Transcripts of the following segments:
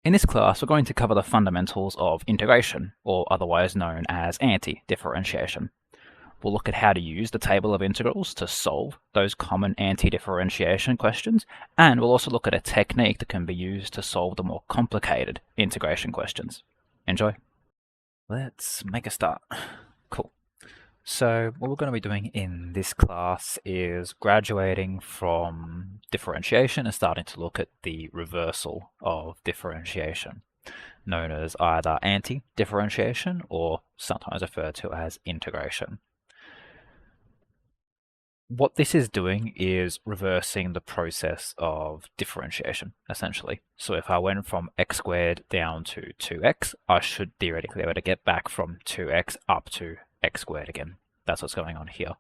In this class, we're going to cover the fundamentals of integration, or otherwise known as anti-differentiation. We'll look at how to use the table of integrals to solve those common anti-differentiation questions, and we'll also look at a technique that can be used to solve the more complicated integration questions. Enjoy! Let's make a start. Cool. So what we're going to be doing in this class is graduating from differentiation and starting to look at the reversal of differentiation, known as either anti-differentiation or sometimes referred to as integration. What this is doing is reversing the process of differentiation, essentially. So if I went from x squared down to 2x, I should theoretically be able to get back from 2x up to x squared again. That's what's going on here.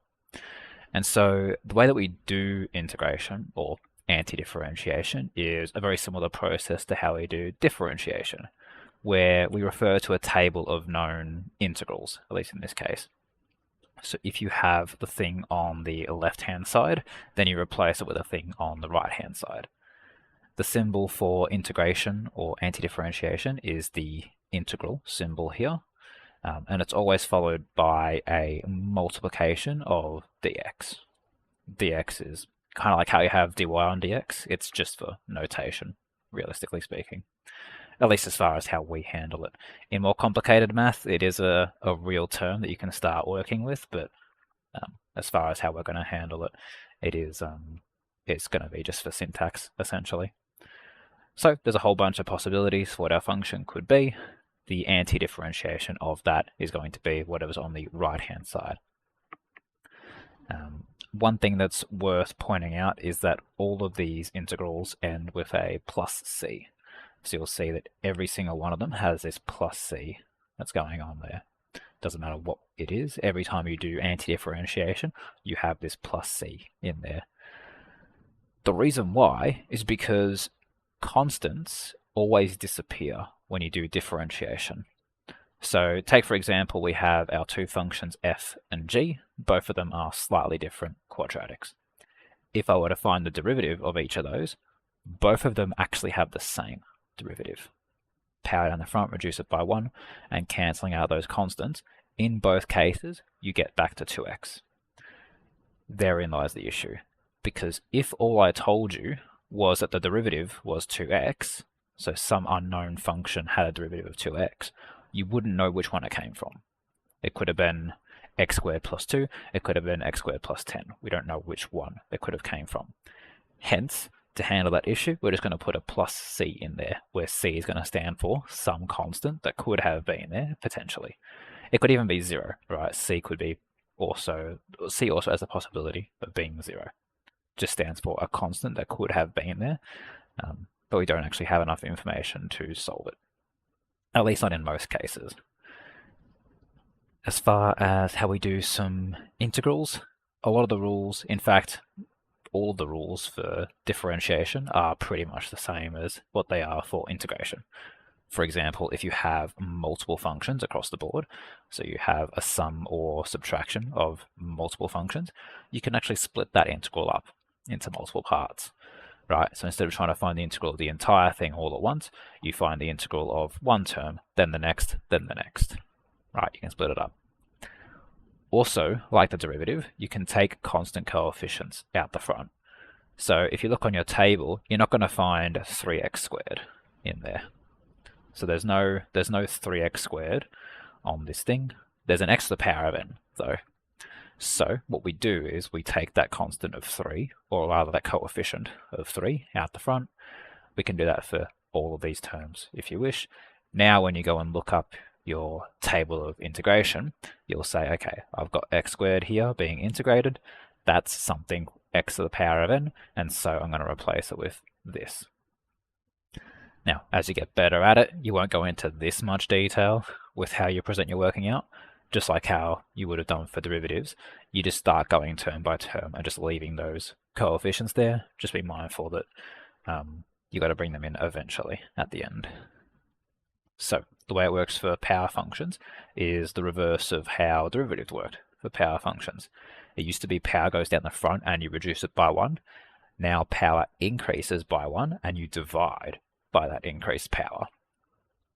And so the way that we do integration, or anti-differentiation, is a very similar process to how we do differentiation, where we refer to a table of known integrals, at least in this case. So if you have the thing on the left-hand side, then you replace it with a thing on the right-hand side. The symbol for integration or anti-differentiation is the integral symbol here, and it's always followed by a multiplication of dx. Dx is kind of like how you have dy on dx, it's just for notation, realistically speaking. At least as far as how we handle it. In more complicated math, it is a real term that you can start working with, but as far as how we're going to handle it, it's going to be just for syntax, essentially. So there's a whole bunch of possibilities for what our function could be. The anti-differentiation of that is going to be whatever's on the right-hand side. One thing that's worth pointing out is that all of these integrals end with a plus c. So you'll see that every single one of them has this plus c that's going on there. Doesn't matter what it is, every time you do anti-differentiation, you have this plus c in there. The reason why is because constants always disappear when you do differentiation. So take, for example, we have our two functions f and g. Both of them are slightly different quadratics. If I were to find the derivative of each of those, both of them actually have the same derivative. Power down the front, reduce it by 1, and cancelling out those constants, in both cases, you get back to 2x. Therein lies the issue. Because if all I told you was that the derivative was 2x, so some unknown function had a derivative of 2x, you wouldn't know which one it came from. It could have been x squared plus 2, it could have been x squared plus 10. We don't know which one it could have came from. Hence, to handle that issue, we're just going to put a plus c in there, where c is going to stand for some constant that could have been there, potentially. It could even be 0, right? C also has a possibility of being 0. Just stands for a constant that could have been there, but we don't actually have enough information to solve it. At least not in most cases. As far as how we do some integrals, a lot of the rules, in fact, all of the rules for differentiation are pretty much the same as what they are for integration. For example, if you have multiple functions across the board, so you have a sum or subtraction of multiple functions, you can actually split that integral up into multiple parts, right? So instead of trying to find the integral of the entire thing all at once, you find the integral of one term, then the next, then the next, right? You can split it up. Also, like the derivative, you can take constant coefficients out the front. So if you look on your table, you're not going to find 3x squared in there. So there's no 3x squared on this thing. There's an x to the power of n, though. So what we do is we take that constant of 3, or rather that coefficient of 3 out the front. We can do that for all of these terms if you wish. Now when you go and look up your table of integration, you'll say, okay, I've got x squared here being integrated. That's something x to the power of n, and so I'm going to replace it with this. Now, as you get better at it, you won't go into this much detail with how you present your working out, just like how you would have done for derivatives. You just start going term by term and just leaving those coefficients there. Just be mindful that you've got to bring them in eventually at the end. So the way it works for power functions is the reverse of how derivatives worked for power functions. It used to be power goes down the front and you reduce it by 1. Now power increases by 1 and you divide by that increased power.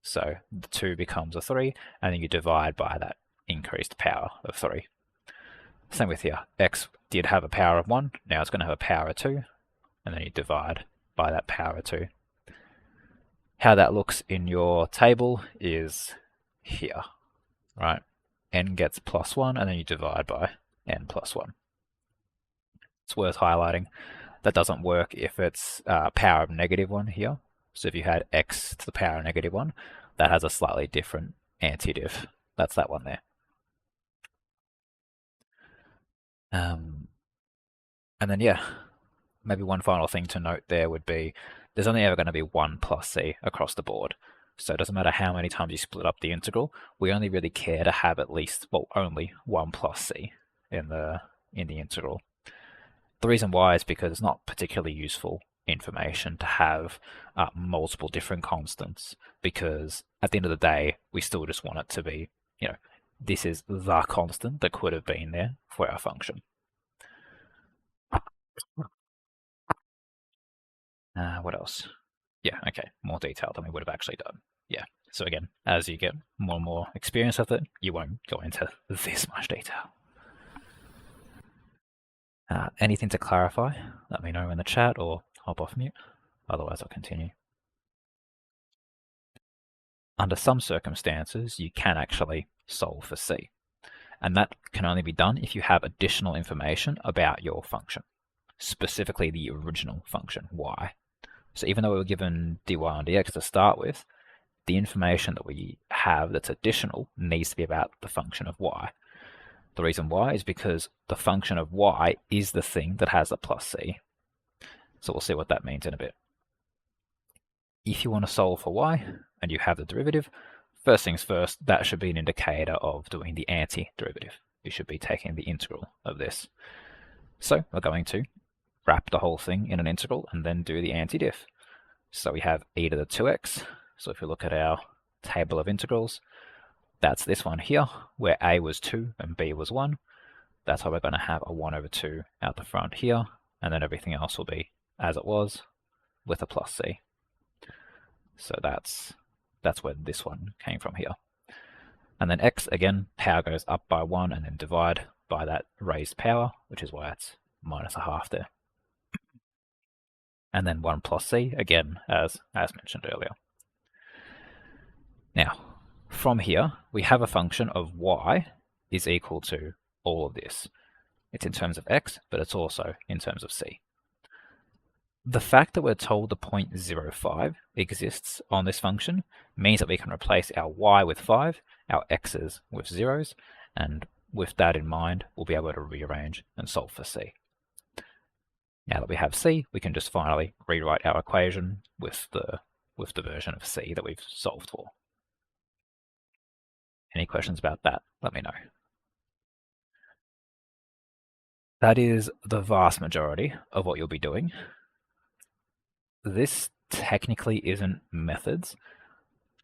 So the 2 becomes a 3, and then you divide by that increased power of 3. Same with here. X did have a power of 1, now it's going to have a power of 2, and then you divide by that power of 2. How that looks in your table is here, right? N gets plus 1, and then you divide by n plus 1. It's worth highlighting. That doesn't work if it's power of negative 1 here. So if you had x to the power of negative 1, that has a slightly different anti-diff. That's that one there. And then, yeah, maybe one final thing to note there would be there's only ever going to be 1 plus c across the board. So it doesn't matter how many times you split up the integral, we only really care to have at least, well, only 1 plus c in the integral. The reason why is because it's not particularly useful information to have multiple different constants, because at the end of the day, we still just want it to be, this is the constant that could have been there for our function. What else? Yeah, okay, more detail than we would have actually done. Yeah, so again, as you get more and more experience with it, you won't go into this much detail. Anything to clarify? Let me know in the chat or hop off mute. Otherwise, I'll continue. Under some circumstances, you can actually solve for c. And that can only be done if you have additional information about your function, specifically the original function, y. So even though we were given dy and dx to start with, the information that we have that's additional needs to be about the function of y. The reason why is because the function of y is the thing that has a plus c. So we'll see what that means in a bit. If you want to solve for y and you have the derivative, first things first, that should be an indicator of doing the anti-derivative. You should be taking the integral of this. So we're going to wrap the whole thing in an integral and then do the anti-diff. So we have e to the 2x. So if you look at our table of integrals, that's this one here, where a was 2 and b was 1. That's why we're going to have a 1 over 2 out the front here, and then everything else will be as it was with a plus c. So that's where this one came from here. And then x, again, power goes up by 1 and then divide by that raised power, which is why it's minus a half there. And then 1 plus c, again, as mentioned earlier. Now, from here, we have a function of y is equal to all of this. It's in terms of x, but it's also in terms of c. The fact that we're told the point 0.05 exists on this function means that we can replace our y with 5, our x's with zeros, and with that in mind, we'll be able to rearrange and solve for c. Now that we have c, we can just finally rewrite our equation with the version of c that we've solved for. Any questions about that? Let me know. That is the vast majority of what you'll be doing. This technically isn't methods.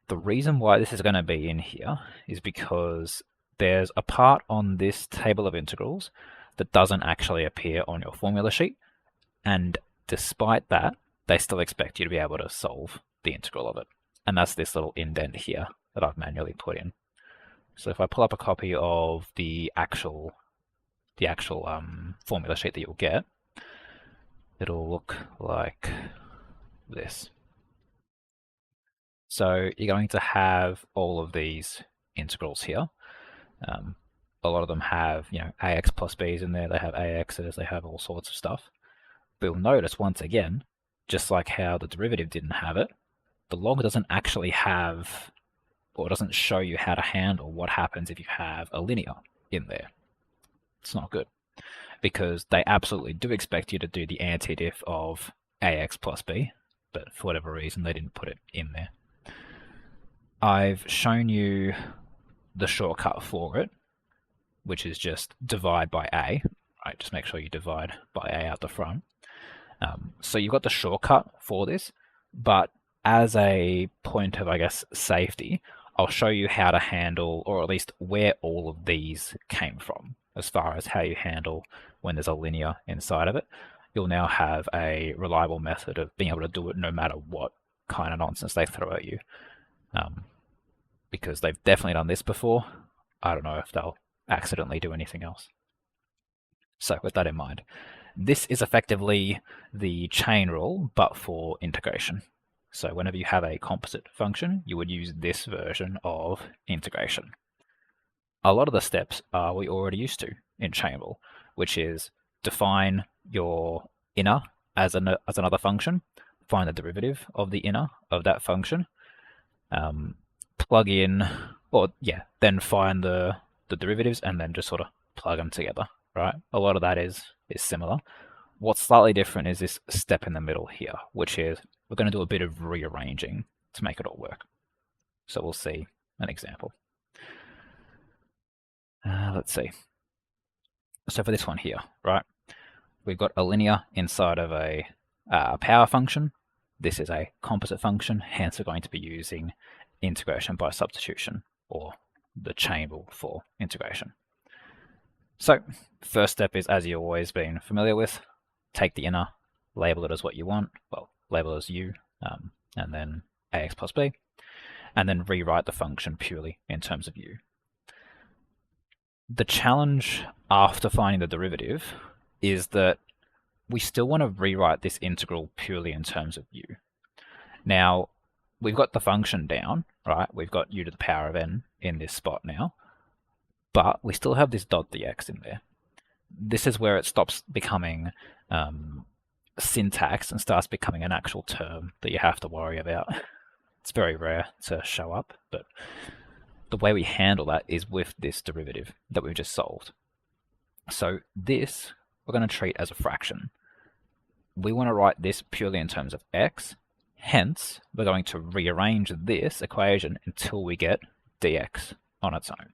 The reason why this is going to be in here is because there's a part on this table of integrals that doesn't actually appear on your formula sheet, and despite that, they still expect you to be able to solve the integral of it. And that's this little indent here that I've manually put in. So if I pull up a copy of the actual formula sheet that you'll get, it'll look like this. So you're going to have all of these integrals here. A lot of them have, ax plus b's in there. They have ax's. They have all sorts of stuff. But you'll notice once again, just like how the derivative didn't have it, the log doesn't actually have, or doesn't show you how to handle what happens if you have a linear in there. It's not good, because they absolutely do expect you to do the anti-diff of ax plus b, but for whatever reason they didn't put it in there. I've shown you the shortcut for it, which is just divide by a, right? Just make sure you divide by a out the front. So you've got the shortcut for this, but as a point of, I guess, safety, I'll show you how to handle, or at least where all of these came from, as far as how you handle when there's a linear inside of it. You'll now have a reliable method of being able to do it no matter what kind of nonsense they throw at you. because they've definitely done this before. I don't know if they'll accidentally do anything else. So with that in mind, this is effectively the chain rule, but for integration. So whenever you have a composite function, you would use this version of integration. A lot of the steps are we already used to in chain rule, which is define your inner as another function, find the derivative of the inner of that function, plug in, then find the derivatives and then just sort of plug them together, right? A lot of that is similar. What's slightly different is this step in the middle here, which is we're going to do a bit of rearranging to make it all work. So we'll see an example. Let's see. So for this one here, right, we've got a linear inside of a power function. This is a composite function, hence we're going to be using integration by substitution, or the chain rule for integration. So first step is, as you've always been familiar with, take the inner, label it as what you want, well, label it as u, and then ax plus b, and then rewrite the function purely in terms of u. The challenge after finding the derivative is that we still want to rewrite this integral purely in terms of u. Now, we've got the function down, right? We've got u to the power of n in this spot now, but we still have this dot dx in there. This is where it stops becoming syntax and starts becoming an actual term that you have to worry about. It's very rare to show up, but the way we handle that is with this derivative that we've just solved. So this we're going to treat as a fraction. We want to write this purely in terms of x, hence we're going to rearrange this equation until we get dx on its own.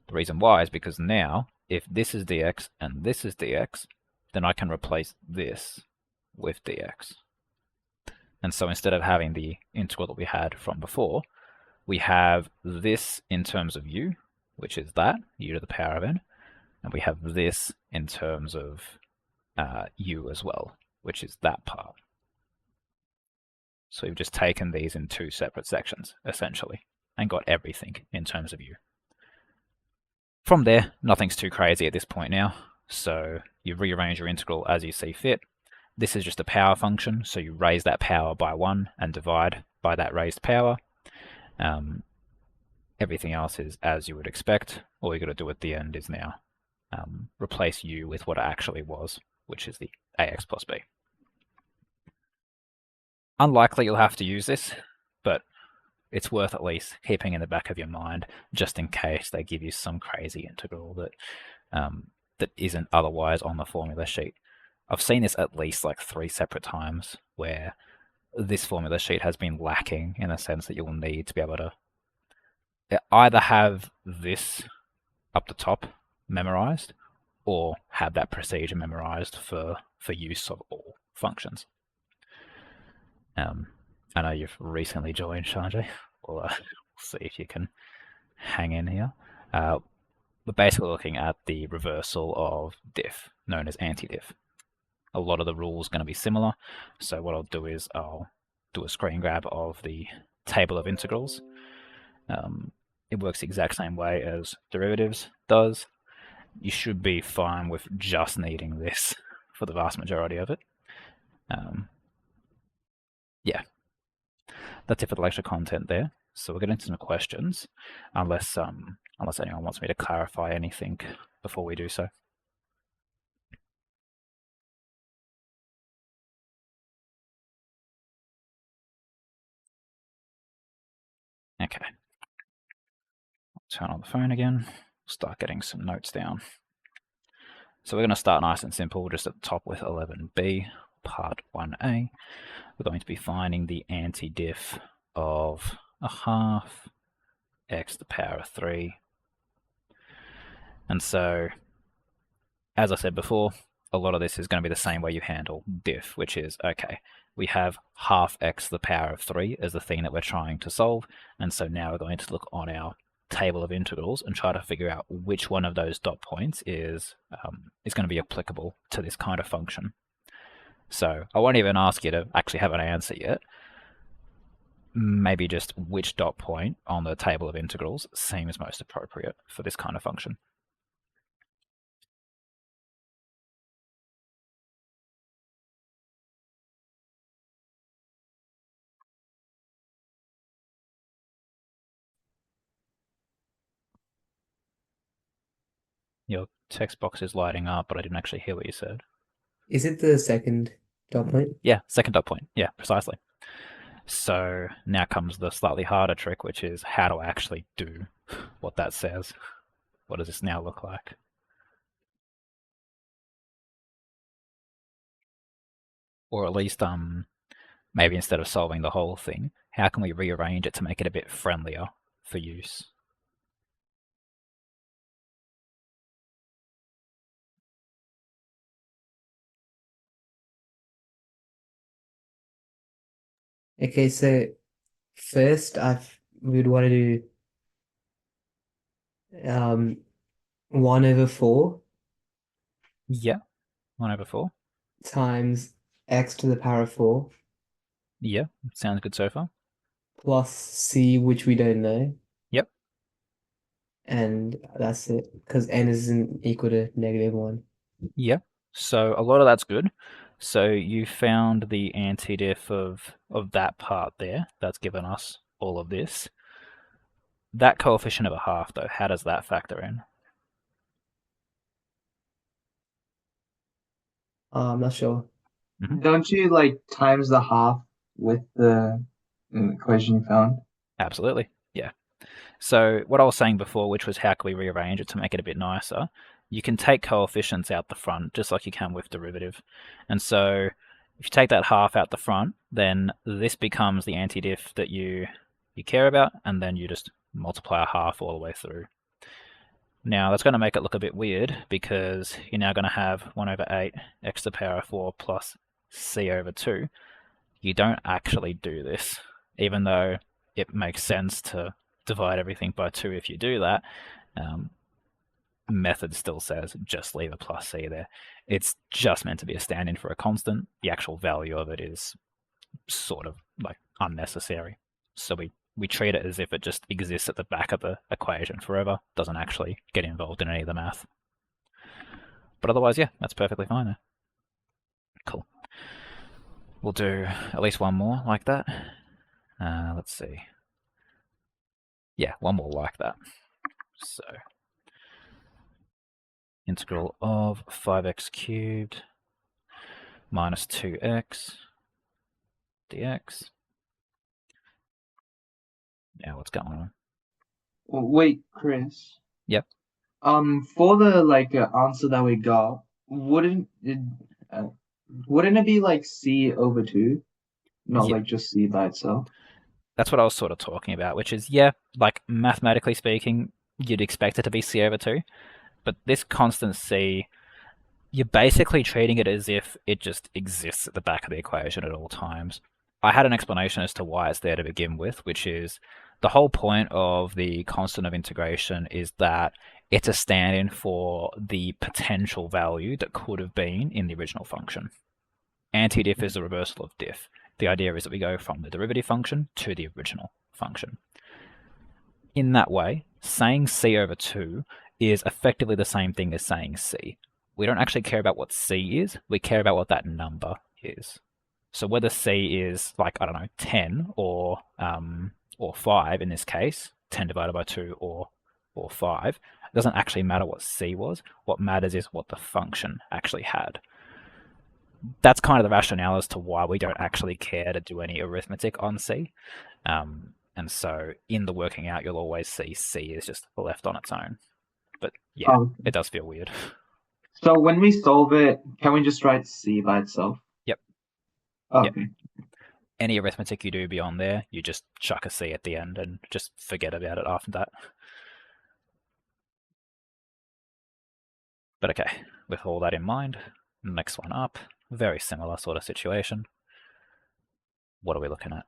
The reason why is because now if this is dx and this is dx, then I can replace this with dx. And so instead of having the integral that we had from before, we have this in terms of u, which is that, u to the power of n, and we have this in terms of u as well, which is that part. So we've just taken these in two separate sections, essentially, and got everything in terms of u. From there, nothing's too crazy at this point now, so you rearrange your integral as you see fit. This is just a power function, so you raise that power by 1 and divide by that raised power. Everything else is as you would expect. All you got to do at the end is now replace u with what it actually was, which is the ax plus b. Unlikely you'll have to use this, but it's worth at least keeping in the back of your mind just in case they give you some crazy integral that isn't otherwise on the formula sheet. I've seen this at least like 3 separate times where this formula sheet has been lacking in the sense that you'll need to be able to either have this up the top memorized or have that procedure memorized for use of all functions. I know you've recently joined, Sanjay. We'll see if you can hang in here. We're basically looking at the reversal of diff, known as anti-diff. A lot of the rules are going to be similar, so what I'll do is I'll do a screen grab of the table of integrals. It works the exact same way as derivatives does. You should be fine with just needing this for the vast majority of it. Yeah, that's it for the lecture content there. So we'll get into some questions, unless anyone wants me to clarify anything before we do so. Okay. I'll turn on the phone again, start getting some notes down. So we're going to start nice and simple, just at the top with 11b, part 1a. We're going to be finding the anti-diff of a half x to the power of 3. And so, as I said before, a lot of this is going to be the same way you handle diff, which is, okay, we have half x to the power of 3 as the thing that we're trying to solve, and so now we're going to look on our table of integrals and try to figure out which one of those dot points is going to be applicable to this kind of function. So I won't even ask you to actually have an answer yet. maybe just which dot point on the table of integrals seems most appropriate for this kind of function. Your text box is lighting up, but I didn't actually hear what you said. Is it the second dot point? Yeah, second dot point. Yeah, precisely. So now comes the slightly harder trick, which is how to actually do what that says. What does this now look like? Or at least, maybe instead of solving the whole thing, how can we rearrange it to make it a bit friendlier for use? Okay, so first we would want to do 1/4 Yeah, 1/4. times x to the power of 4 Yeah, sounds good so far. plus c, which we don't know, Yep. and that's it, because n isn't equal to -1. Yeah. So a lot of that's good. So you found the antidiff of that part there. That's given us all of this. That coefficient of a half, though, how does that factor in? I'm not sure. Hmm. Don't you like times the half with the equation you found? Absolutely. Yeah. So what I was saying before, which was how can we rearrange it to make it a bit nicer, you can take coefficients out the front, just like you can with derivative. And so if you take that half out the front, then this becomes the antidiff that you care about, and then you just multiply a half all the way through. Now that's going to make it look a bit weird because you're now going to have 1/8 x to the power of 4 plus c/2. You don't actually do this, even though it makes sense to divide everything by 2 if you do that. Um, Method still says just leave a plus c there. It's just meant to be a stand-in for a constant. The actual value of it is sort of like unnecessary. So we treat it as if it just exists at the back of the equation forever, doesn't actually get involved in any of the math. But otherwise, yeah, that's perfectly fine there. Cool. We'll do at least one more like that. Let's see. Yeah, one more like that. So integral of 5x cubed minus 2x dx. Now what's going on? Wait, Chris. Yep. For the answer that we got, uh, wouldn't it be like c over 2, not Yeah, like just c by itself? that's what I was sort of talking about, which is, yeah, like mathematically speaking, you'd expect it to be c/2, but this constant c, you're basically treating it as if it just exists at the back of the equation at all times. I had an explanation as to why it's there to begin with, which is the whole point of the constant of integration is that it's a stand-in for the potential value that could have been in the original function. Anti-diff is the reversal of diff. The idea is that we go from the derivative function to the original function. In that way, saying c/2 is effectively the same thing as saying c. We don't actually care about what c is, we care about what that number is. So whether c is like, I don't know, 10 or 5 in this case, 10 divided by 2 or 5, it doesn't actually matter what c was. What matters is what the function actually had. That's kind of the rationale as to why we don't actually care to do any arithmetic on c. And so in the working out, you'll always see c is just left on its own. But yeah, Oh, it does feel weird. so when we solve it, can we just write c by itself? Yep. Yep. Okay. Any arithmetic you do beyond there, you just chuck a c at the end and just forget about it after that. But okay, with all that in mind, next one up, very similar sort of situation. What are we looking at?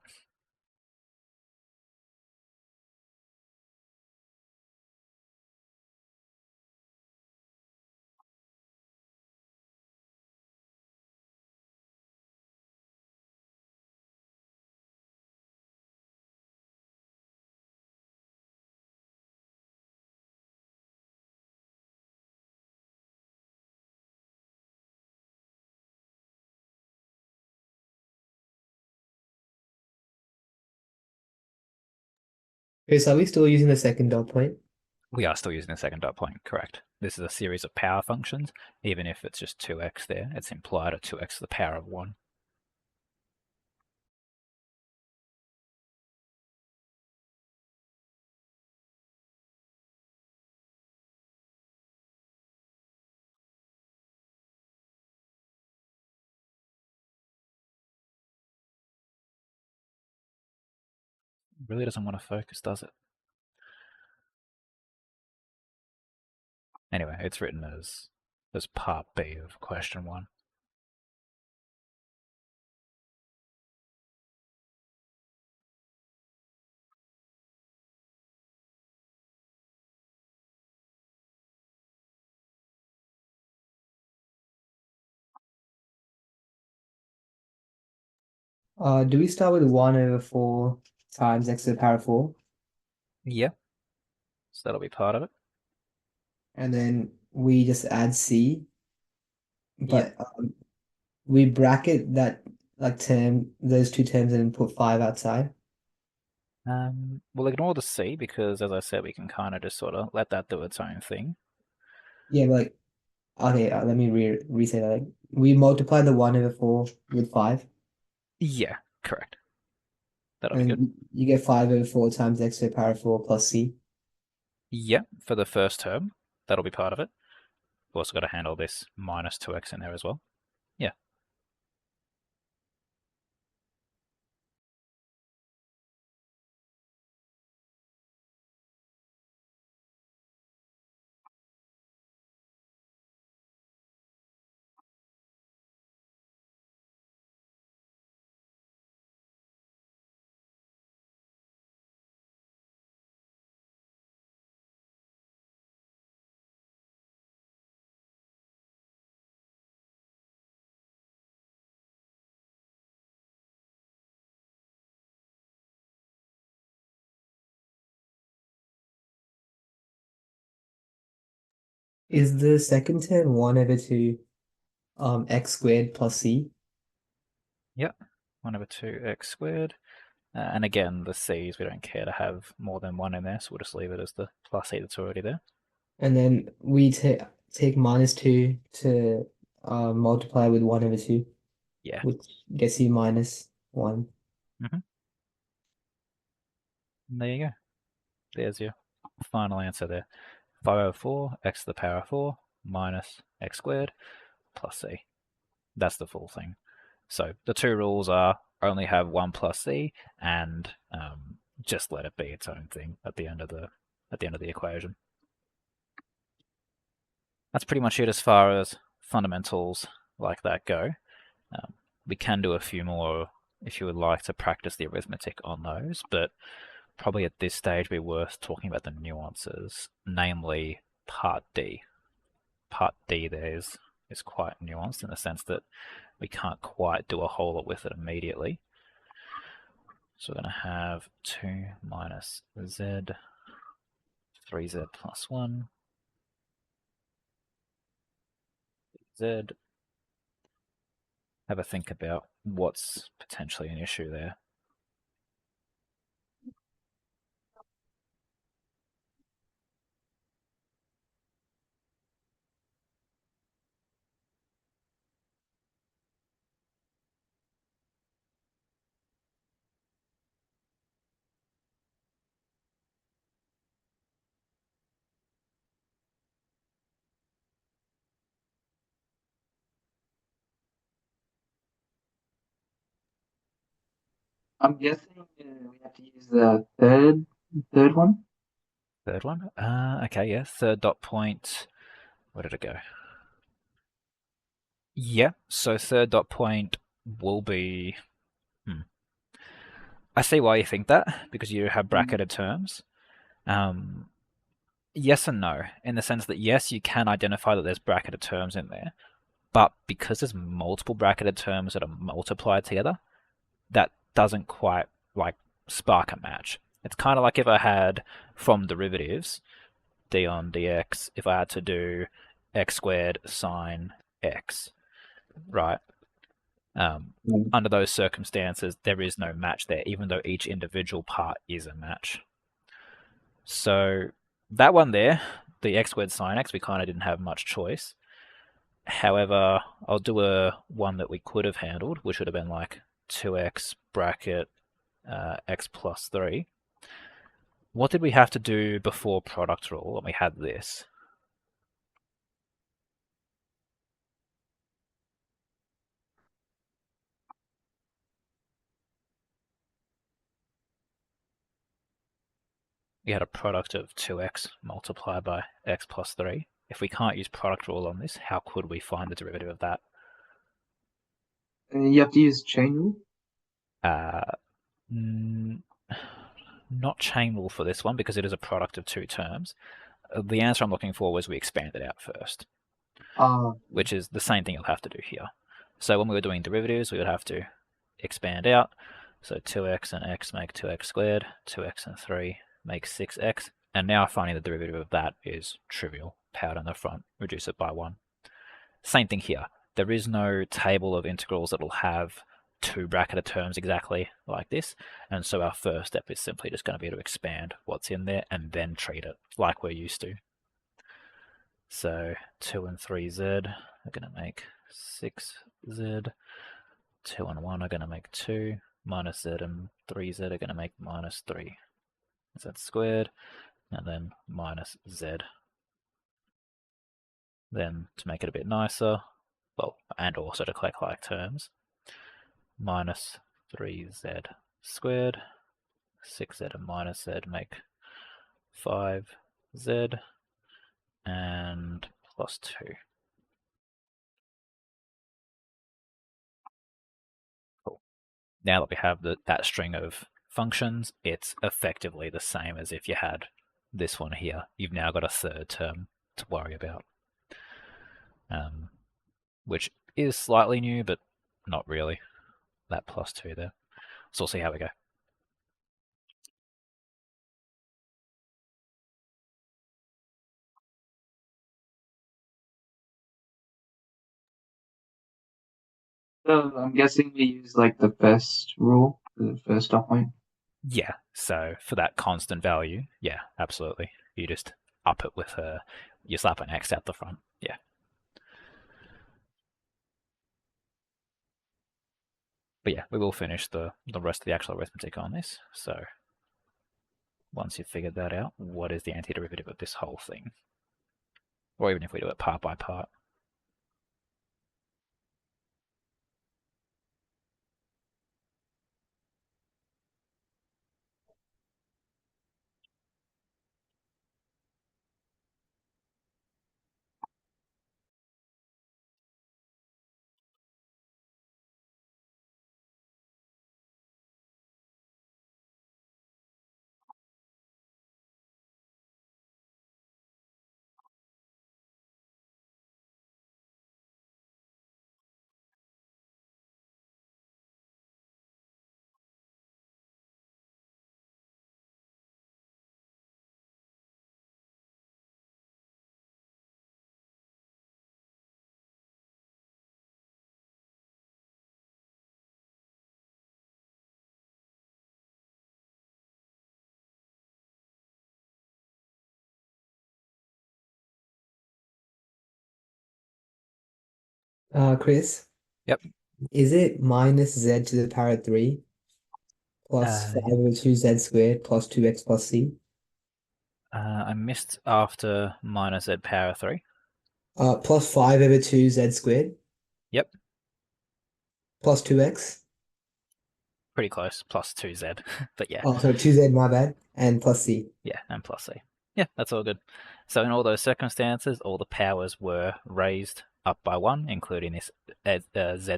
Okay, so are we still using the second dot point? We are still using the second dot point, correct. This is a series of power functions. Even if it's just 2x there, it's implied at 2x to the power of 1. Really doesn't want to focus, does it? Anyway, it's written as part B of question 1. Do we start with 1 over 4 times x to the power of 4? Yeah, so that'll be part of it. And then we just add c, Yep. but we bracket that like term, those two terms, and then put 5 outside. We'll ignore the C because, as I said, we can kind of just sort of let that do its own thing. Yeah, but like, okay, let me re-say that. Like, we multiply the 1 over 4 with 5, Yeah, correct. That'll be good. and you get 5 over 4 times x to the power of 4 plus c. Yeah, for the first term, that'll be part of it. We've also got to handle this minus 2x in there as well. Yeah. Is the second term 1 over 2 x squared plus c? Yep. 1 over 2x squared. And again, the c's, we don't care to have more than 1 in there, so we'll just leave it as the plus c that's already there. And then we take minus 2 to multiply with 1 over 2, Yeah. which gets you minus 1. Mm-hmm. And there you go. There's your final answer there. 5 over 4, x to the power of 4, minus x squared, plus c. That's the full thing. So the two rules are only have 1 plus c and just let it be its own thing at the end of the equation. That's pretty much it as far as fundamentals like that go. We can do a few more if you would like to practice the arithmetic on those, but probably at this stage be worth talking about the nuances, namely part D. Part D there is quite nuanced in the sense that we can't quite do a whole lot with it immediately. So we're going to have 2 minus z, 3z plus 1, z. Have a think about what's potentially an issue there. I'm guessing we have to use the third one. Third one? Okay, yeah. Third dot point. Where did it go? Yeah, so third dot point will be. I see why you think that, because you have bracketed terms. Um, yes and no, in the sense that yes, you can identify that there's bracketed terms in there, but because there's multiple bracketed terms that are multiplied together, that doesn't quite like spark a match. It's kind of like if I had from derivatives, d on dx, if I had to do x squared sine x, right? Mm. Under those circumstances, there is no match there, even though each individual part is a match. So that one there, the x squared sine x, we kind of didn't have much choice. However, I'll do a one that we could have handled, which would have been like 2x bracket x plus 3. What did we have to do before product rule when we had this? We had a product of 2x multiplied by x plus 3. If we can't use product rule on this, how could we find the derivative of that? You have to use chain rule. Uh, not chain rule for this one because it is a product of two terms. The answer I'm looking for was we expand it out first, which is the same thing you'll have to do here. So when we were doing derivatives, we would have to expand out. So 2x and x make 2x squared, 2x and 3 make 6x, and now finding the derivative of that is trivial. Powered on the front, reduce it by 1. Same thing here. There is no table of integrals that will have two bracketed terms exactly like this, and so our first step is simply just going to be to expand what's in there and then treat it like we're used to. So 2 and 3z are going to make 6z, 2 and 1 are going to make 2, minus z and 3z are going to make minus 3z squared, and then minus z. Then to make it a bit nicer, well, and also to collect like terms, minus 3z squared, 6z and minus z make 5z, and plus 2. Cool. Now that we have that string of functions, it's effectively the same as if you had this one here. You've now got a third term to worry about, which is slightly new, but not really. That plus 2 there. So we'll see how we go. So I'm guessing we use like the first rule, the first stop point. Yeah, so for that constant value, yeah, absolutely. You just up it with you slap an X out the front. Yeah. But yeah, we will finish the rest of the actual arithmetic on this. So once you've figured that out, what is the antiderivative of this whole thing? Or even if we do it part by part. Chris, Yep. is it minus z to the power of 3 plus 5 Yep. over 2z squared plus 2x plus c? I missed after minus z power 3. Plus 5 over 2z squared Yep. plus 2x. Pretty close. Plus 2z. But yeah. Oh, so 2z, my bad, and plus c. Yeah, and plus c. Yeah, that's all good. So in all those circumstances, all the powers were raised up by 1, including this z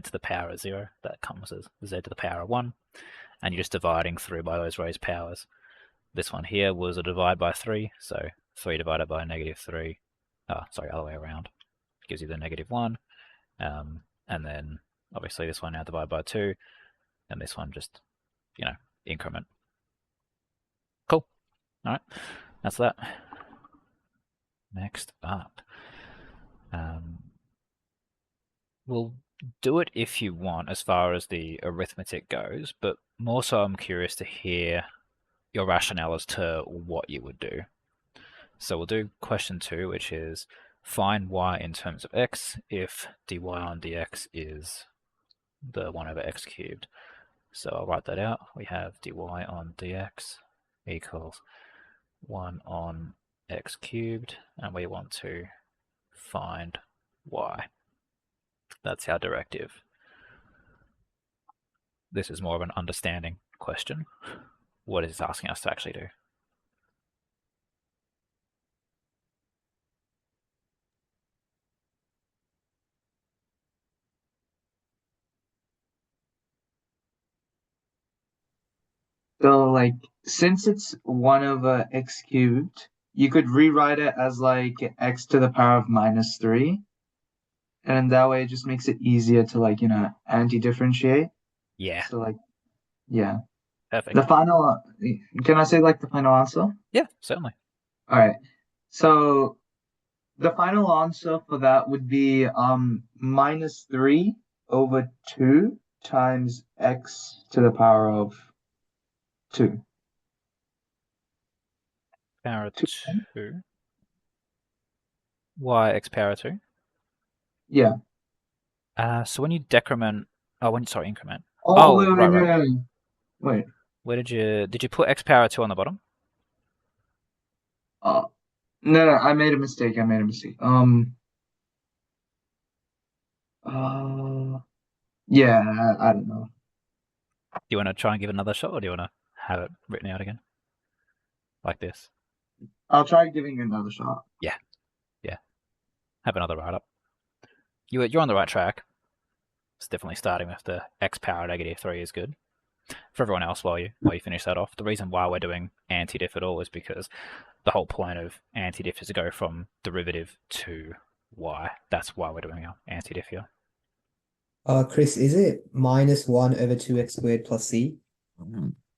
to the power of 0. That comes as z to the power of 1. And you're just dividing through by those raised powers. This one here was a divide by 3, so 3 divided by negative 3, sorry, other way around, gives you the negative 1. And then obviously this one now divided by 2, and this one just, increment. Cool. All right, that's that. Next up. We'll do it if you want as far as the arithmetic goes, but more so I'm curious to hear your rationale as to what you would do. So we'll do question 2, which is find y in terms of x if dy on dx is the 1 over x cubed. So I'll write that out. We have dy on dx equals 1 on x cubed, and we want to find y. That's our directive. This is more of an understanding question. What is it asking us to actually do? So like since it's 1 over x cubed, you could rewrite it as like x to the power of minus 3. And that way it just makes it easier to like, anti-differentiate. Yeah, So like, yeah. The perfect. final, can I say like the final answer? Yeah, certainly. All right. So the final answer for that would be minus 3 over 2 times x to the power of 2. Power 2. 2. Y x power 2. Yeah. So when you decrement, oh, sorry, increment. Oh, Oh, wait, wait, right, wait, right. wait. Wait. Where did you put x power 2 on the bottom? Uh, no, no, I made a mistake. I made a mistake. Uh, yeah, I don't know. Do you want to try and give it another shot, or do you want to have it written out again? Like this? I'll try giving it another shot. Yeah, yeah. Have another write up. You're on the right track. It's definitely starting with the x power negative 3 is good. For everyone else, while you finish that off, the reason why we're doing anti-diff at all is because the whole point of anti-diff is to go from derivative to y. That's why we're doing our anti-diff here. Chris, is it minus 1 over 2x squared plus c?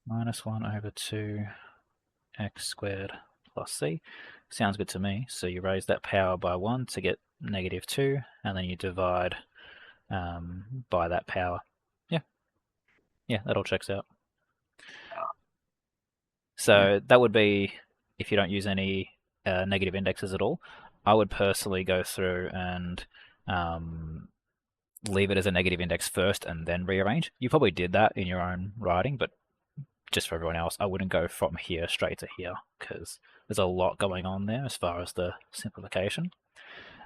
Minus 1 over 2 x squared plus c. Sounds good to me. So you raise that power by 1 to get negative 2, and then you divide by that power. Yeah, yeah, that all checks out. Yeah. So that would be, if you don't use any negative indexes at all, I would personally go through and leave it as a negative index first and then rearrange. You probably did that in your own writing, but just for everyone else, I wouldn't go from here straight to here because there's a lot going on there as far as the simplification.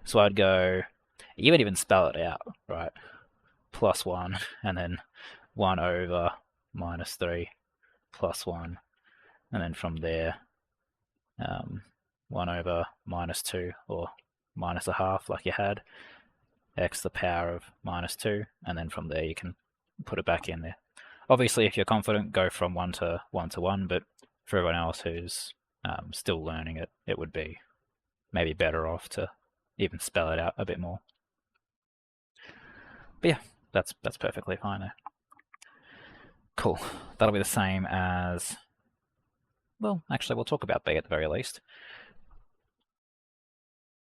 So I'd go, you would even spell it out, right? Plus 1, and then 1 over minus 3 plus 1, and then from there 1 over minus 2, or minus a half like you had, x to the power of minus 2, and then from there you can put it back in there. Obviously, if you're confident, go from 1 to 1 to 1, but for everyone else who's still learning it, it would be maybe better off to even spell it out a bit more. But yeah, that's perfectly fine there. Cool. That'll be the same as, well, actually, we'll talk about b at the very least.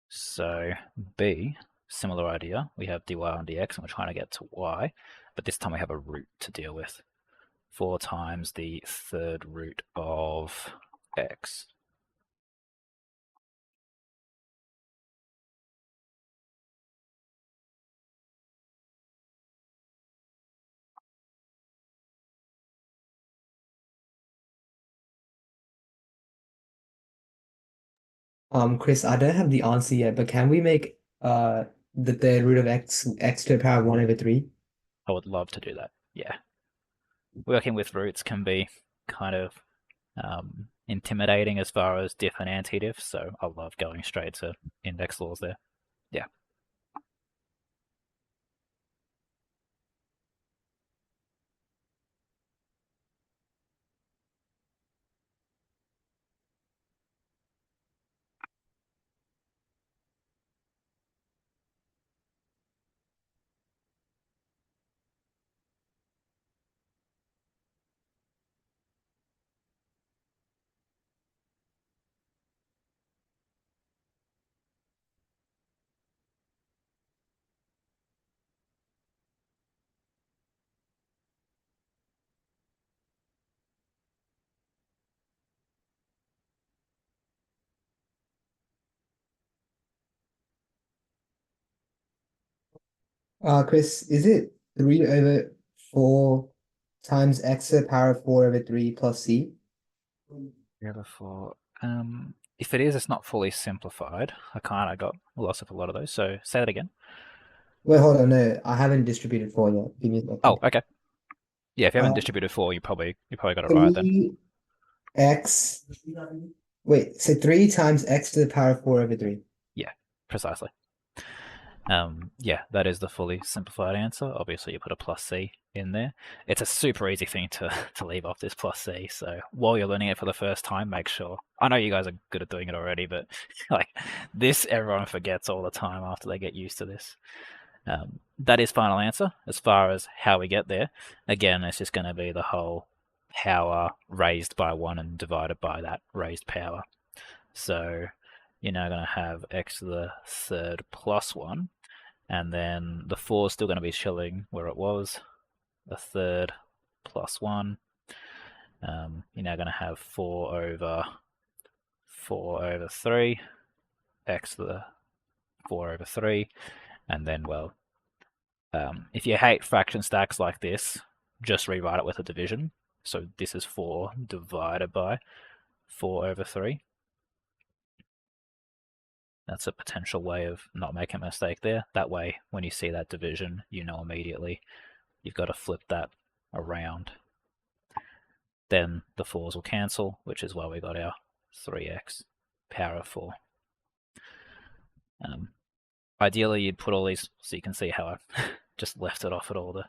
So b, similar idea. We have dy on dx, and we're trying to get to y, but this time we have a root to deal with. 4 times the third root of x. Chris, I don't have the answer yet, but can we make the third root of x to the power of 1 over 3? I would love to do that. Yeah. Working with roots can be kind of intimidating as far as diff and anti-diff, so I love going straight to index laws there. Yeah. Chris, is it 3 over 4 times x to the power of 4 over 3 plus c? Yeah, before. If it is, it's not fully simplified. I kind of got lost with a lot of those. So say that again. Wait, hold on, no, I haven't distributed 4 yet. Give me a Oh, second. okay. Yeah, if you haven't Uh, distributed 4, you probably got it right then. 3x. Wait, so 3 times x to the power of 4 over 3. Yeah, precisely. Yeah, that is the fully simplified answer. Obviously, you put a plus c in there. It's a super easy thing to, to leave off this plus c. So while you're learning it for the first time, make sure. I know you guys are good at doing it already, but like this, everyone forgets all the time after they get used to this. That is final answer. As far as how we get there, again, it's just going to be the whole power raised by 1 and divided by that raised power. So you're now going to have x to the third plus 1, and then the 4 is still going to be chilling where it was, the third plus 1. You're now going to have 4 over 3, x to the 4 over 3, and then, well, if you hate fraction stacks like this, just rewrite it with a division. So this is 4 divided by 4 over 3. That's a potential way of not making a mistake there. That way, when you see that division, you know immediately you've got to flip that around. Then the 4's will cancel, which is why we got our 3x power of 4. Ideally, you'd put all these, so you can see how I just left it off at all the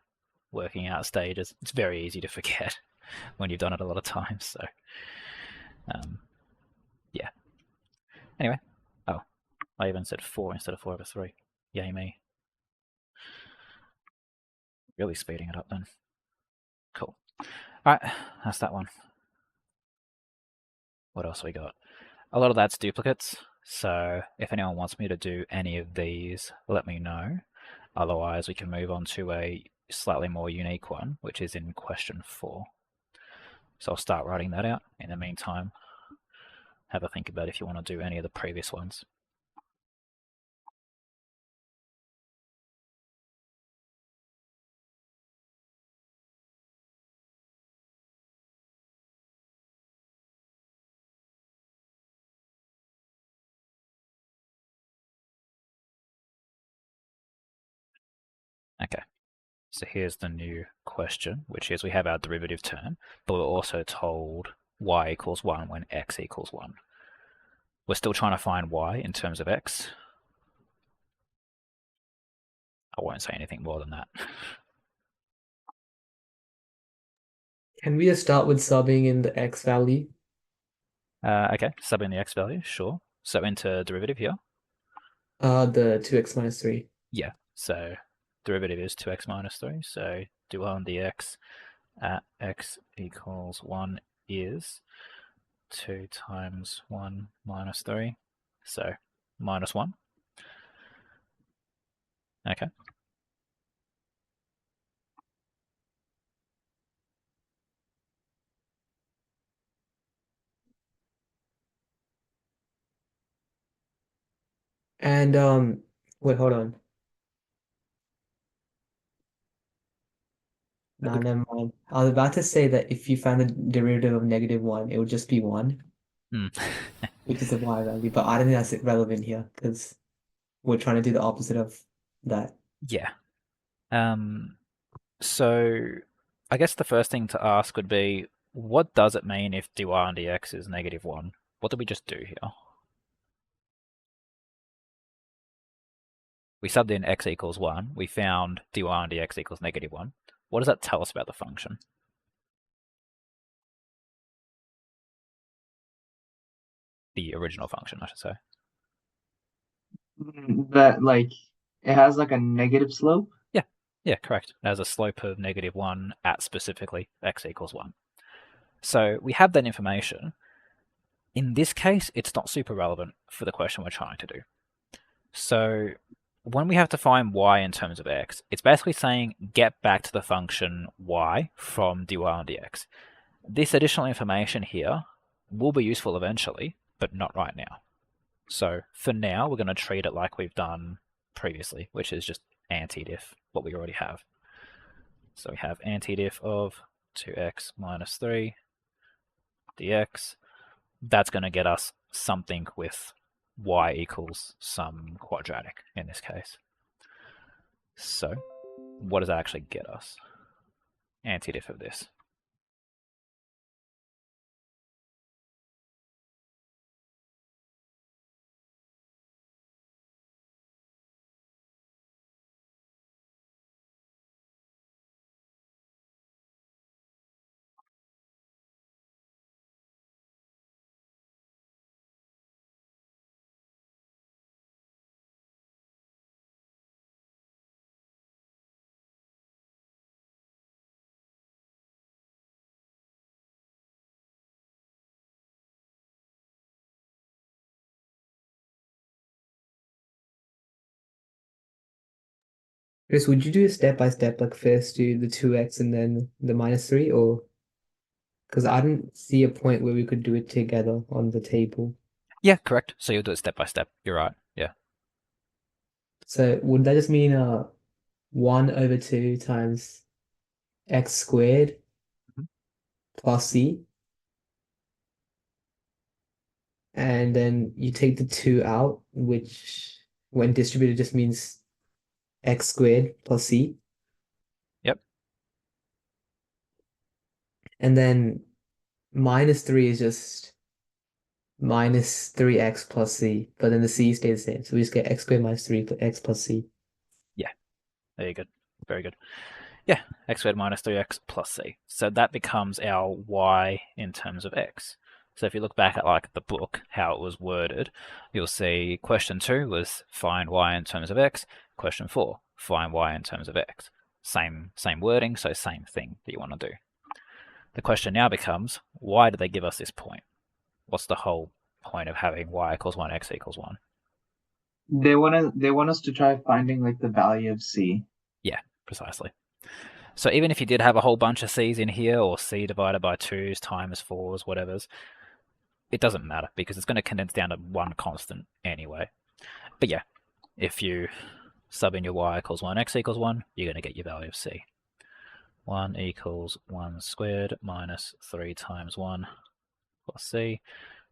working out stages. It's very easy to forget when you've done it a lot of times. So, yeah. Anyway, oh, I even said 4 instead of 4 over 3. Yay me. Really speeding it up then. Cool. Alright, that's that one. What else we got? A lot of that's duplicates, so if anyone wants me to do any of these, let me know. Otherwise, we can move on to a slightly more unique one, which is in question 4. So I'll start writing that out. In the meantime, have a think about if you want to do any of the previous ones. Okay, so here's the new question, which is we have our derivative term, but we're also told y equals 1 when x equals 1. We're still trying to find y in terms of x. I won't say anything more than that. Can we just start with subbing in the x value? Okay, sub in the x value, sure. So into derivative here. The 2x minus 3. Yeah, so derivative is 2x minus 3, so do on dx at x equals 1 is 2 times 1 minus 3, so minus 1. Okay. And wait, hold on. Nah, never mind. I was about to say that if you found the derivative of -1, it would just be 1, Mm. which is the y value, but I don't think that's relevant here because we're trying to do the opposite of that. Yeah. So I guess the first thing to ask would be, what does it mean if dy on dx is -1? What did we just do here? We subbed in x equals 1. We found dy on dx equals -1. What does that tell us about the function? The original function, I should say. That like it has like a negative slope. Yeah, yeah, correct. It has a slope of -1 at specifically x equals 1. So we have that information. In this case, it's not super relevant for the question we're trying to do. So when we have to find y in terms of x, it's basically saying get back to the function y from dy on dx. This additional information here will be useful eventually, but not right now. So for now, we're going to treat it like we've done previously, which is just anti-diff, what we already have. So we have anti-diff of 2x minus 3 dx. That's going to get us something with y equals some quadratic in this case. So what does that actually get us? Anti-diff of this. Chris, would you do a step by step, like first do the 2x and then the minus 3, or because I didn't see a point where we could do it together on the table. Yeah, correct. So you'll do it step by step. You're right. Yeah. So would that just mean 1 over 2 times x squared Mhm. plus c? And then you take the 2 out, which when distributed just means x squared plus c. Yep. And then minus 3 is just minus 3x plus c, but then the c stays the same. So we just get x squared minus 3 x plus c. Yeah. There you go. Very good. Yeah, x squared minus 3x plus c. So that becomes our y in terms of x. So if you look back at like the book, how it was worded, you'll see question 2 was find y in terms of x. Question 4, find y in terms of x. Same wording, so same thing that you want to do. The question now becomes, why did they give us this point? What's the whole point of having y equals 1, x equals 1? They want us to try finding like the value of c. Yeah, precisely. So even if you did have a whole bunch of c's in here, or c divided by 2's times 4's, whatever's, it doesn't matter because it's going to condense down to one constant anyway. But yeah, if you sub in your y equals 1, x equals 1, you're going to get your value of c. 1 equals 1 squared minus 3 times 1 plus c.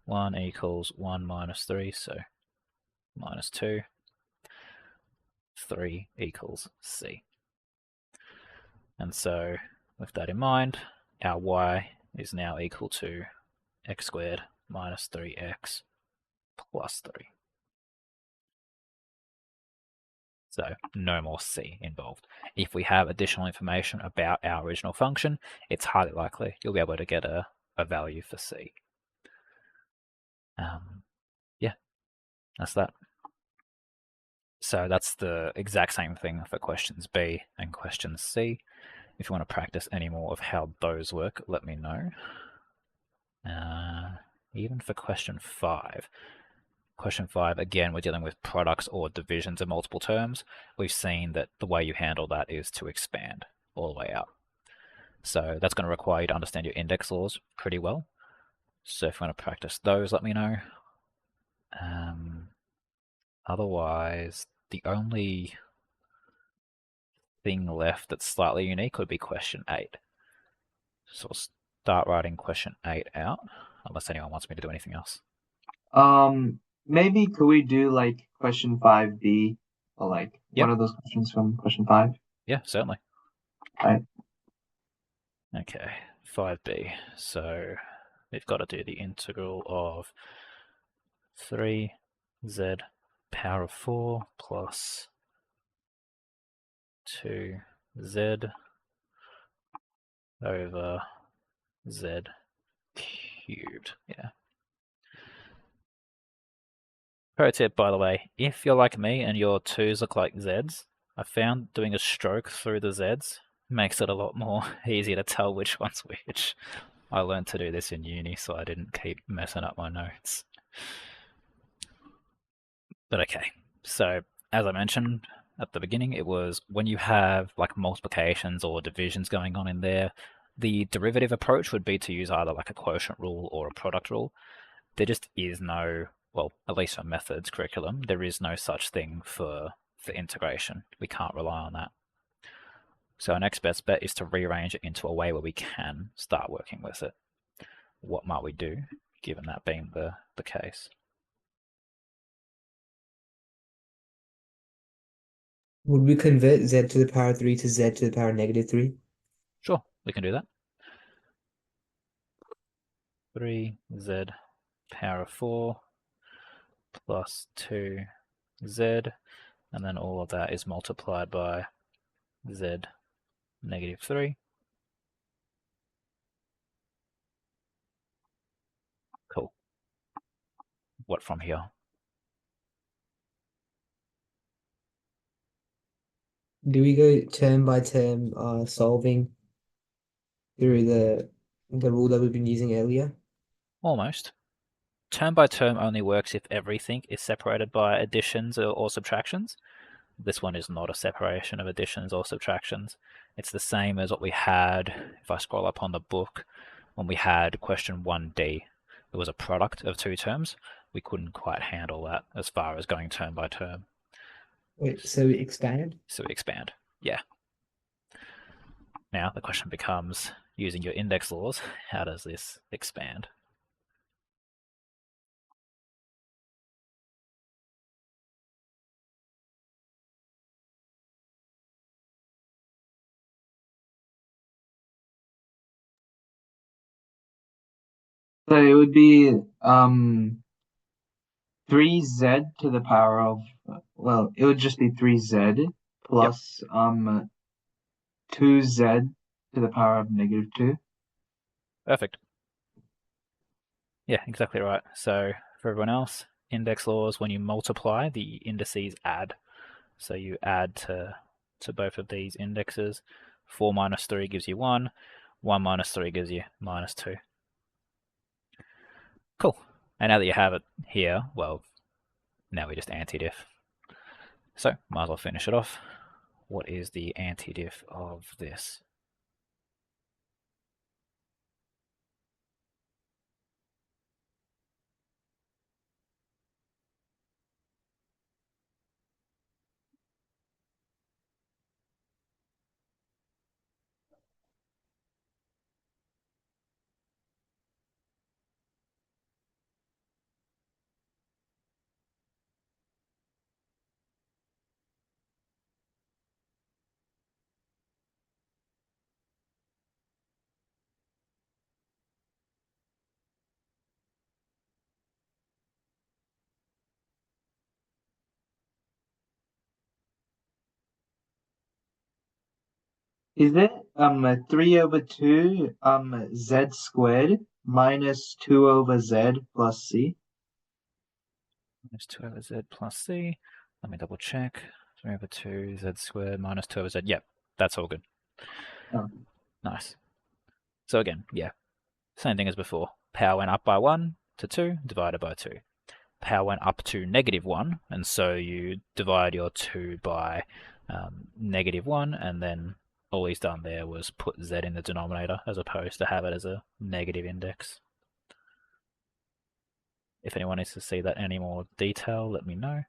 1 equals 1 minus 3, so minus 2. 3 equals c. And so with that in mind, our y is now equal to x squared minus 3x plus 3. So no more c involved. If we have additional information about our original function, it's highly likely you'll be able to get a value for c. Yeah, that's that. So that's the exact same thing for questions B and questions C. If you want to practice any more of how those work, let me know. Even for question 5. Question 5, again, we're dealing with products or divisions of multiple terms. We've seen that the way you handle that is to expand all the way out. So that's going to require you to understand your index laws pretty well. So if you want to practice those, let me know. Otherwise, the only thing left that's slightly unique would be question 8. So we'll start writing question 8 out, unless anyone wants me to do anything else. Maybe could we do like question 5b or like Yep. one of those questions from question 5? Yeah, certainly. Right. Okay, 5b. So we've got to do the integral of 3z power of 4 plus 2z over z cubed. Yeah. Pro tip, by the way, if you're like me and your 2's look like z's, I found doing a stroke through the z's makes it a lot more easier to tell which one's which. I learned to do this in uni, so I didn't keep messing up my notes. But okay, so as I mentioned at the beginning, it was when you have like multiplications or divisions going on in there, the derivative approach would be to use either like a quotient rule or a product rule. There just is no, well, at least for methods curriculum, there is no such thing for for integration. We can't rely on that. So our next best bet is to rearrange it into a way where we can start working with it. What might we do, given that being the case? Would we convert z to the power 3 to z to the power negative 3? Sure, we can do that. 3z power of 4 plus 2z, and then all of that is multiplied by z negative 3. Cool. What from here? Do we go term by term solving through the rule that we've been using earlier? Almost. Term by term only works if everything is separated by additions or subtractions. This one is not a separation of additions or subtractions. It's the same as what we had, if I scroll up on the book, when we had question 1D. It was a product of two terms. We couldn't quite handle that as far as going term by term. Wait, so we expand? So we expand. Yeah. Now the question becomes, using your index laws, how does this expand? So it would be 3z to the power of, well, it would just be 3z plus 2z to the power of negative 2. Perfect. Yeah, exactly right. So for everyone else, index laws, when you multiply, the indices add. So you add to both of these indexes. 4 minus 3 gives you 1. 1 minus 3 gives you minus 2. Cool. And now that you have it here, well, now we just anti-diff. So might as well finish it off. What is the anti-diff of this? Is it 3 over 2 z squared minus 2 over z plus c? Minus 2 over z plus c. Let me double check. 3 over 2 z squared minus 2 over z. Yep, that's all good. Oh. Nice. So again, yeah, same thing as before. Power went up by 1 to 2 divided by 2. Power went up to negative 1, and so you divide your 2 by negative 1, and then all he's done there was put z in the denominator as opposed to have it as a negative index. If anyone needs to see that in any more detail, let me know.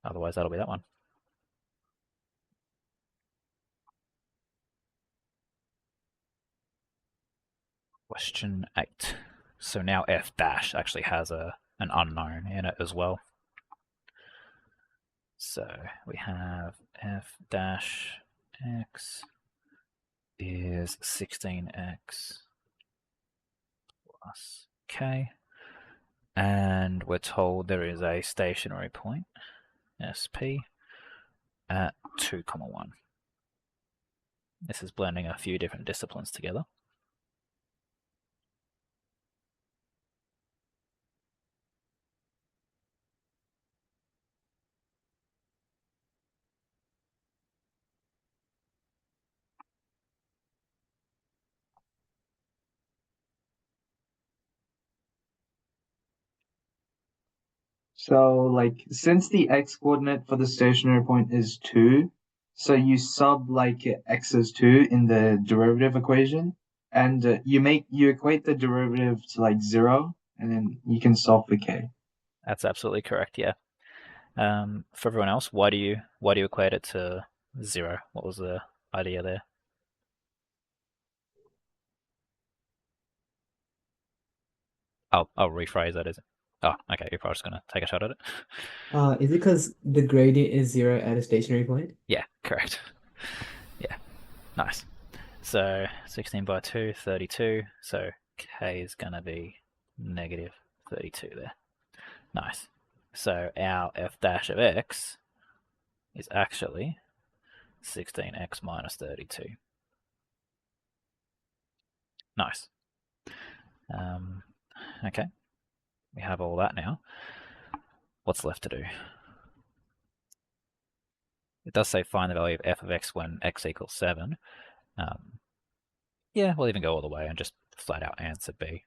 Otherwise, that'll be that one. Question 8. So now f dash actually has an unknown in it as well. So we have f dash x is 16x plus k. And we're told there is a stationary point, SP, at 2, 1. This is blending a few different disciplines together. So, like, since the x coordinate for the stationary point is 2, so you sub, like, x as 2 in the derivative equation, and you equate the derivative to, like, 0, and then you can solve for k. That's absolutely correct, yeah. For everyone else, why do you equate it to 0? What was the idea there? I'll rephrase that. Is it? Oh, okay. You're probably just gonna take a shot at it. Is it because the gradient is 0 at a stationary point? Yeah, correct. Yeah, nice. So 16 by 2, 32. So k is gonna be negative 32 there. Nice. So our f dash of x is actually 16x minus 32. Nice. Okay, we have all that now. What's left to do? It does say find the value of f of x when x equals 7. Yeah, we'll even go all the way and just flat out answer B.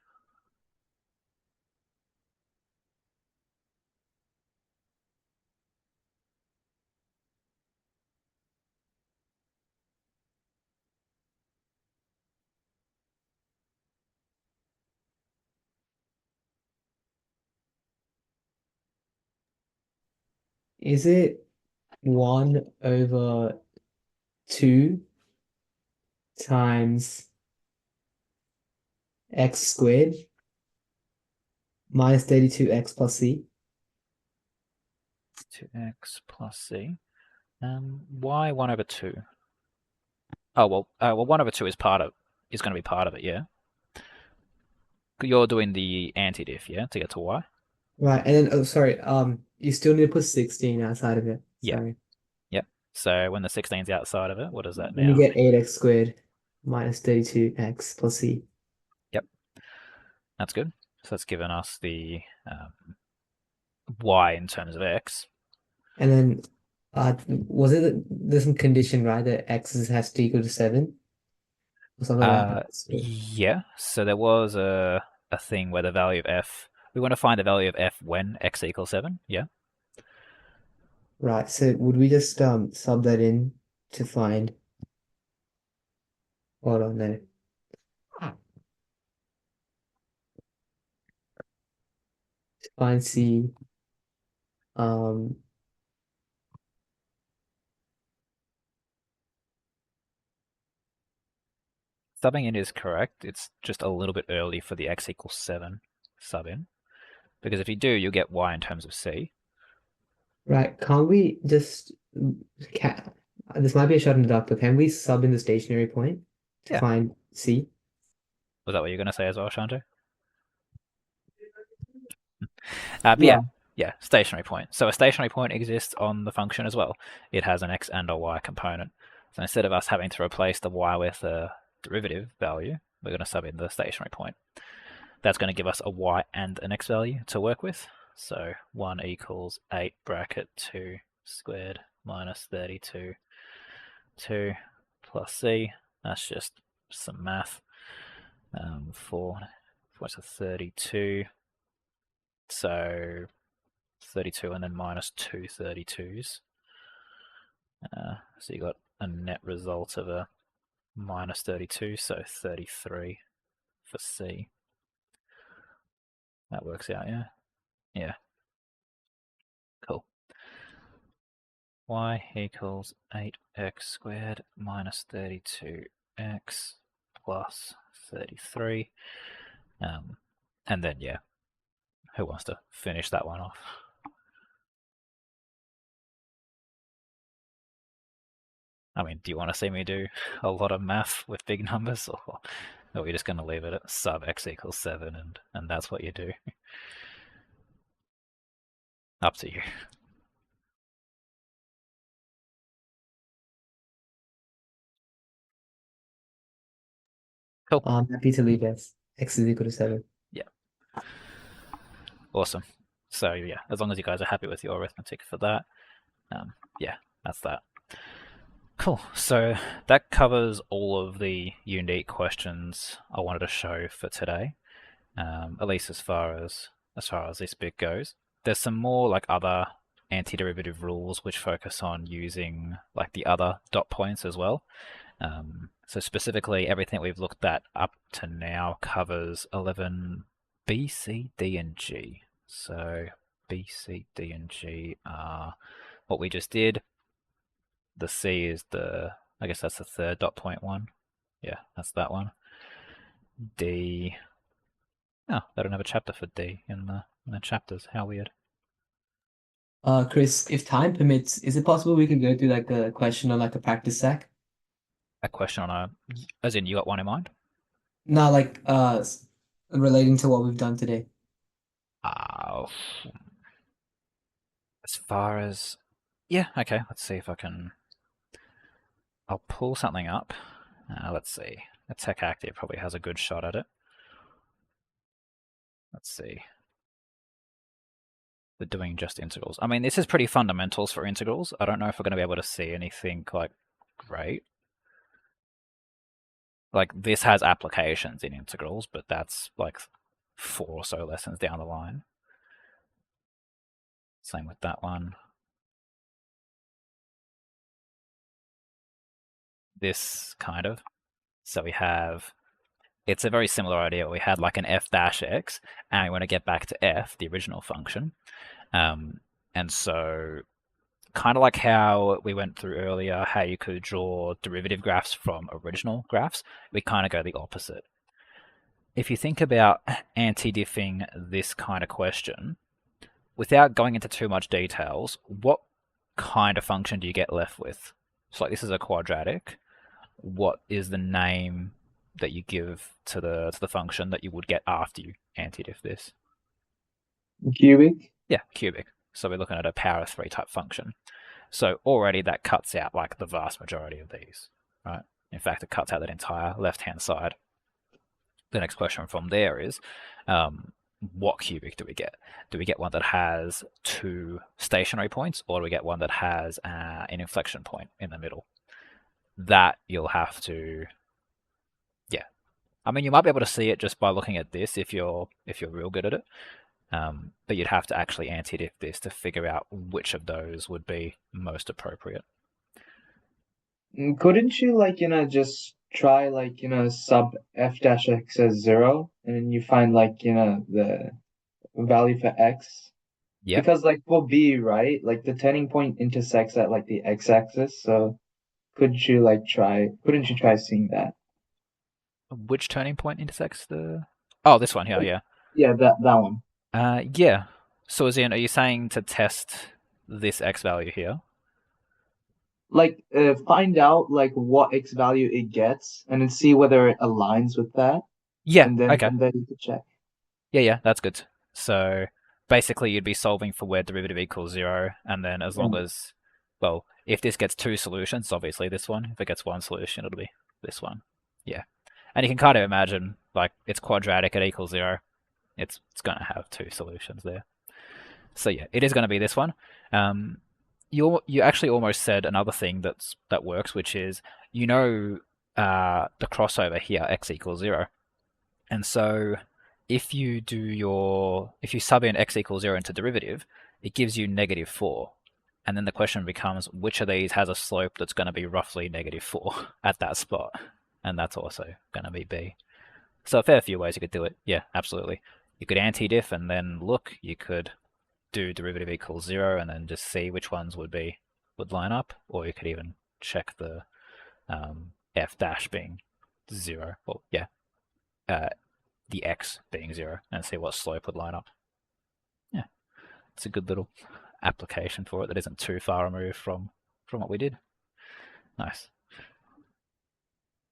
Is it 1 over 2 times x squared minus 32x plus c? 2x plus c. Why 1 over 2? Oh, well, 1 over 2 is going to be part of it, yeah? You're doing the anti-diff, yeah, to get to y? Right, and then, oh, sorry, you still need to put 16 outside of it. Yeah. Sorry. Yep. So when the 16's outside of it, what is that Then you now? get 8x squared minus 32x plus c. Yep. That's good. So that's given us the y in terms of x. And then, was it there's some condition, right, that x has to equal to 7 or something like that? So, Yeah. So there was a thing where the value of f, we want to find the value of f when x equals 7. Yeah. right, so would we just sub that in to find, hold on, no. To find c, um, Subbing in is correct. It's just a little bit early for the x equals 7 sub in. Because if you do, you'll get y in terms of c. right, can't we just, can, this might be a shot in the dark, but can we sub in the stationary point to Yeah. find c? Was that what you're going to say as well, Shanto? But Yeah. yeah, stationary point. So a stationary point exists on the function as well. It has an x and a y component. So instead of us having to replace the y with a derivative value, we're going to sub in the stationary point. That's going to give us a y and an x value to work with. So 1 equals 8 bracket 2 squared minus 32, 2 plus c. That's just some math. 4, what's a 32? So 32 and then minus 2 32s. So you got a net result of a minus 32, so 33 for C. That works out, yeah? Yeah. Cool. Y equals 8x squared minus 32x plus 33. And then, yeah, who wants to finish that one off? I mean, do you want to see me do a lot of math with big numbers, or are we just going to leave it at sub x equals 7 and that's what you do? Up to you. Cool. I'm happy to leave x is equal to 7. Yeah. Awesome. So yeah, as long as you guys are happy with your arithmetic for that, yeah, that's that. Cool. So that covers all of the unique questions I wanted to show for today, at least as far as this bit goes. There's some more like other antiderivative rules which focus on using like the other dot points as well. So specifically, everything we've looked at up to now covers 11B, C, D, and G. So B, C, D, and G are what we just did. The C is I guess that's the third dot point one. Yeah, that's that one. D. Oh, they don't have a chapter for D in the chapters. How weird. Chris, if time permits, is it possible we could go through like a question on like a practice sack? A question on as in you got one in mind? No, like relating to what we've done today. Uh, as far as yeah, okay. Let's see if I can. I'll pull something up. Let's see. A Tech Active probably has a good shot at it. Let's see. We're doing just integrals. I mean, this is pretty fundamentals for integrals. I don't know if we're going to be able to see anything like great. Like this has applications in integrals, but that's like 4 or so lessons down the line. Same with that one. This kind of. So we have, it's a very similar idea. We had like an f dash x, and we want to get back to f, the original function. And so kind of like how we went through earlier, how you could draw derivative graphs from original graphs, we kind of go the opposite. If you think about anti-diffing this kind of question, without going into too much details, what kind of function do you get left with? So like this is a quadratic. What is the name that you give to the function that you would get after you anti-diff this? Cubic. Yeah, cubic. So we're looking at a power of 3 type function. So already that cuts out like the vast majority of these, right? In fact, it cuts out that entire left-hand side. The next question from there is, what cubic do we get? Do we get one that has 2 stationary points, or do we get one that has an inflection point in the middle? That you'll have to, yeah. I mean, you might be able to see it just by looking at this if you're real good at it. But you'd have to actually anti-diff this to figure out which of those would be most appropriate. Couldn't you just try sub f dash x as 0 and then you find the value for x? Yeah. Because for b, right, like the turning point intersects at the x-axis, so couldn't you try seeing that? Which turning point intersects the? Oh, this one here. Yeah. Yeah, that one. Yeah. So, as in, are you saying to test this x value here? Find out what x value it gets and then see whether it aligns with that, Yeah. and then Okay. you could check. Yeah. That's good. So basically, you'd be solving for where derivative equals 0, and then as long as, well, if this gets 2 solutions, obviously this one. If it gets 1 solution, it'll be this one. Yeah. And you can kind of imagine like it's quadratic, it equals 0. It's going to have 2 solutions there. So yeah, it is going to be this one. You actually almost said another thing that works, which is the crossover here, x equals 0, and so if you sub in x equals 0 into derivative, it gives you -4, and then the question becomes which of these has a slope that's going to be roughly -4 at that spot, and that's also going to be b. So a fair few ways you could do it. Yeah, absolutely. You could anti-diff and then look. You could do derivative equals 0 and then just see which ones would line up, or you could even check the f dash being 0, or yeah, the x being 0, and see what slope would line up. Yeah, it's a good little application for it that isn't too far removed from what we did. Nice.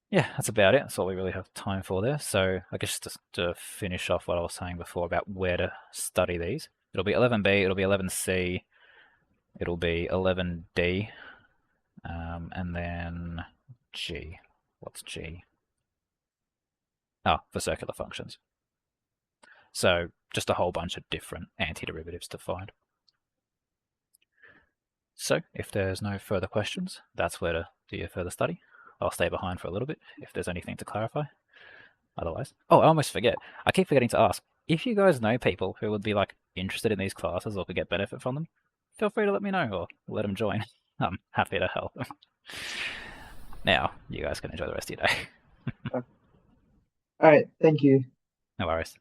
Yeah, that's about it. That's all we really have time for there. So I guess just to finish off what I was saying before about where to study these, it'll be 11B, it'll be 11C, it'll be 11D, and then G. What's G? Oh, for circular functions. So just a whole bunch of different antiderivatives to find. So if there's no further questions, that's where to do your further study. I'll stay behind for a little bit if there's anything to clarify. Otherwise, oh, I almost forget. I keep forgetting to ask. If you guys know people who would be like interested in these classes or could get benefit from them, feel free to let me know or let them join. I'm happy to help them. Now, you guys can enjoy the rest of your day. All right, thank you. No worries.